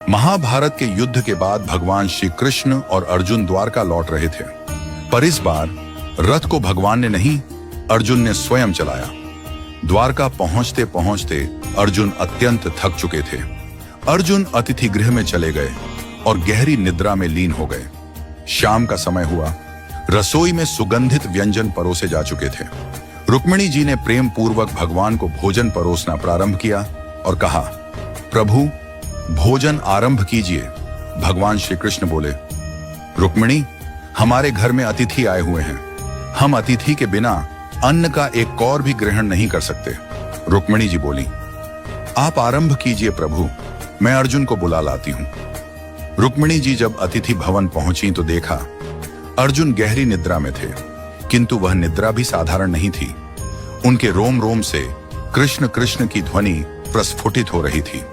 महाभारत के युद्ध के बाद भगवान श्री कृष्ण और अर्जुन द्वारका लौट रहे थे, पर इस बार रथ को भगवान ने नहीं, अर्जुन ने स्वयं चलाया। द्वारका पहुंचते पहुंचते अर्जुन अत्यंत थक चुके थे। अर्जुन अतिथि गृह में चले गए और गहरी निद्रा में लीन हो गए। शाम का समय हुआ, रसोई में सुगंधित व्यंजन परोसे जा चुके थे। रुक्मिणी जी ने प्रेम पूर्वक भगवान को भोजन परोसना प्रारंभ किया और कहा, प्रभु भोजन आरंभ कीजिए। भगवान श्री कृष्ण बोले, रुक्मिणी, हमारे घर में अतिथि आए हुए हैं, हम अतिथि के बिना अन्न का एक कौर भी ग्रहण नहीं कर सकते। रुक्मिणी जी बोली, आप आरंभ कीजिए प्रभु, मैं अर्जुन को बुला लाती हूं। रुक्मिणी जी जब अतिथि भवन पहुंची तो देखा अर्जुन गहरी निद्रा में थे, किंतु वह निद्रा भी साधारण नहीं थी। उनके रोम रोम से कृष्ण कृष्ण की ध्वनि प्रस्फुटित हो रही थी।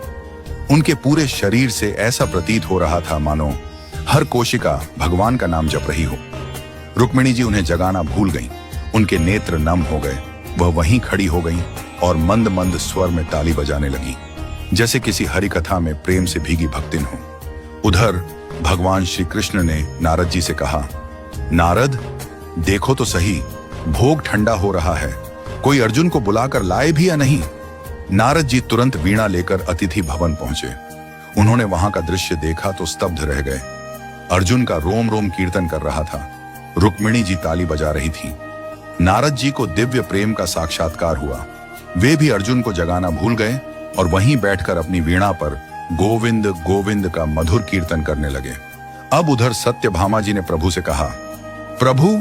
उनके पूरे शरीर से ऐसा प्रतीत हो रहा था मानो हर कोशिका भगवान का नाम जप रही हो। रुक्मिणी जी उन्हें जगाना भूल गईं। उनके नेत्र नम हो गए। वह वहीं खड़ी हो गईं और मंद मंद स्वर में ताली बजाने लगी, जैसे किसी हरि कथा में प्रेम से भीगी भक्तिन हो। उधर भगवान श्री कृष्ण ने नारद जी से कहा, नारद देखो तो सही, भोग ठंडा हो रहा है, कोई अर्जुन को बुलाकर लाए भी या नहीं। नारद जी तुरंत वीणा लेकर अतिथि भवन पहुंचे। उन्होंने वहां का दृश्य देखा तो स्तब्ध रह गए। अर्जुन का रोम रोम कीर्तन कर रहा था, रुक्मिणी जी ताली बजा रही थी। नारद जी को दिव्य प्रेम का साक्षात्कार हुआ। वे भी अर्जुन को जगाना भूल गए और वहीं बैठकर अपनी वीणा पर गोविंद गोविंद का मधुर कीर्तन करने लगे। अब उधर सत्यभामा जी ने प्रभु से कहा, प्रभु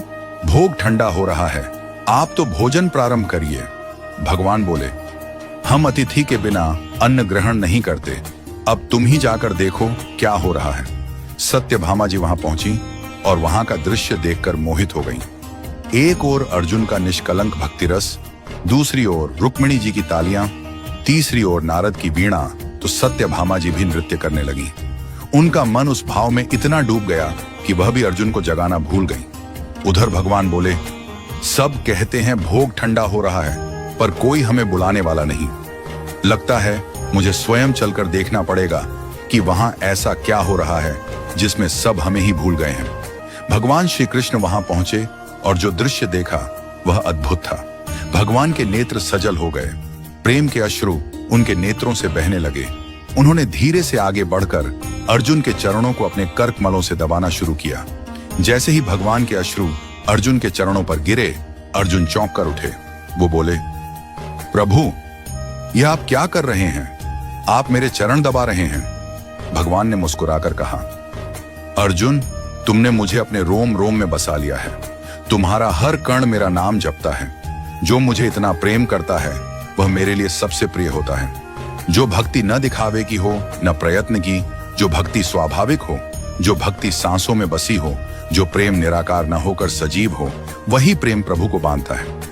भोग ठंडा हो रहा है, आप तो भोजन प्रारंभ करिए। भगवान बोले, हम अतिथि के बिना अन्न ग्रहण नहीं करते, अब तुम ही जाकर देखो क्या हो रहा है। सत्यभामा जी वहां पहुंची और वहां का दृश्य देखकर मोहित हो गईं। एक ओर अर्जुन का निष्कलंक भक्ति रस, दूसरी ओर रुक्मिणी जी की तालियां, तीसरी ओर नारद की वीणा, तो सत्यभामा जी भी नृत्य करने लगी। उनका मन उस भाव में इतना डूब गया कि वह भी अर्जुन को जगाना भूल गई। उधर भगवान बोले, सब कहते हैं भोग ठंडा हो रहा है, पर कोई हमें बुलाने वाला नहीं। लगता है मुझे स्वयं चलकर देखना पड़ेगा कि वहां ऐसा क्या हो रहा है जिसमें सब हमें ही भूल गए हैं। भगवान श्री कृष्ण वहां पहुंचे और जो दृश्य देखा वह अद्भुत था। भगवान के नेत्र सजल हो गए, प्रेम के अश्रु उनके नेत्रों से बहने लगे। उन्होंने धीरे से आगे बढ़कर अर्जुन के चरणों को अपने करकमलों से दबाना शुरू किया। जैसे ही भगवान के अश्रु अर्जुन के चरणों पर गिरे, अर्जुन चौंक कर उठे। वो बोले, प्रभु यह आप क्या कर रहे हैं? आप मेरे चरण दबा रहे हैं। भगवान ने मुस्कुराकर कहा, अर्जुन तुमने मुझे अपने रोम रोम में बसा लिया है। तुम्हारा हर कण मेरा नाम जपता है। जो मुझे इतना प्रेम करता है वह मेरे लिए सबसे प्रिय होता है। जो भक्ति न दिखावे की हो, न प्रयत्न की, जो भक्ति स्वाभाविक हो, जो भक्ति सांसों में बसी हो, जो प्रेम निराकार न होकर सजीव हो, वही प्रेम प्रभु को बांधता है।